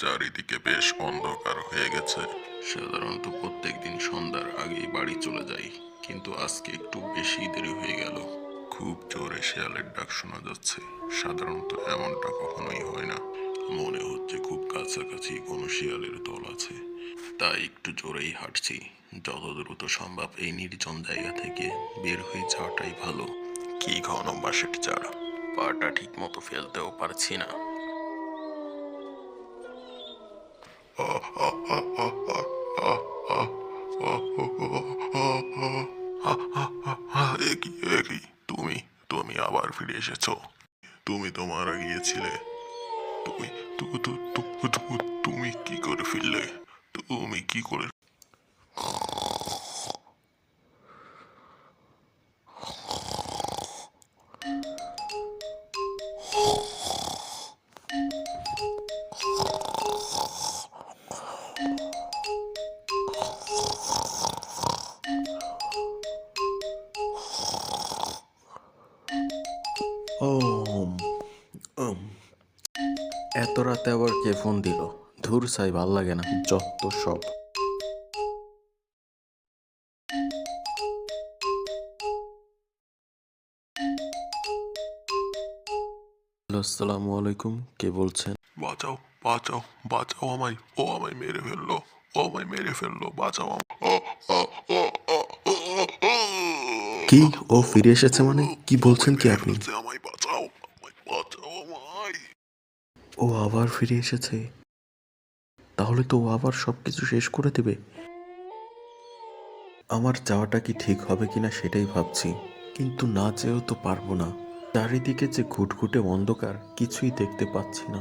চারিদিকে বেশ অন্ধকার হয়ে গেছে। সাধারণত প্রত্যেকদিন সন্ধ্যার আগেই বাড়ি চলে যাই, কিন্তু আজকে একটু বেশি দেরি হয়ে গেল। খুব জোরে শেয়ালের ডাক শোনা যাচ্ছে। সাধারণত এমনটা কখনোই হয় না। মনে হচ্ছে খুব কাছাকাছি কোনো শিয়ালের দল আছে, তাই একটু জোরেই হাঁটছি। যত দ্রুত সম্ভব এই নির্জন জায়গা থেকে বের হয়ে যাওয়াটাই ভালো। কি ঘন বাঁশের চার, পাটা ঠিক মতো ফেলতেও পারছি না। একই একই, তুমি তুমি আবার ফিরে এসেছো। তুমি তো মারা গিয়েছিলে। তুমি তুমি কি করে ফিরলে? তুমি কি করে? ও এত রাতে আবার কে ফোন দিল? ধুর সাই, ভাল লাগে না যত সব। হ্যালো, আসসালামু আলাইকুম, কে বলছেন? বাঁচাও, বাঁচাও, বাঁচাও আমায়! ও আমায় মেরে ফেললো! ও আমায় মেরে ফেললো! বাঁচাও কি? ও ফিরে এসেছে মানে কি বলছেন আমায় কি মেরে আপনি? ফেলছে! আমায় বাঁচাও! আমায় বাঁচাও আমায়! ও আবার ফিরে এসেছে? তাহলে তো ও আবার সবকিছু শেষ করে দেবে। আমার যাওয়াটা কি ঠিক হবে কিনা সেটাই ভাবছি, কিন্তু না যেও তো পারবো না। চারিদিকে যে ঘুটঘুটে অন্ধকার, কিছুই দেখতে পাচ্ছি না।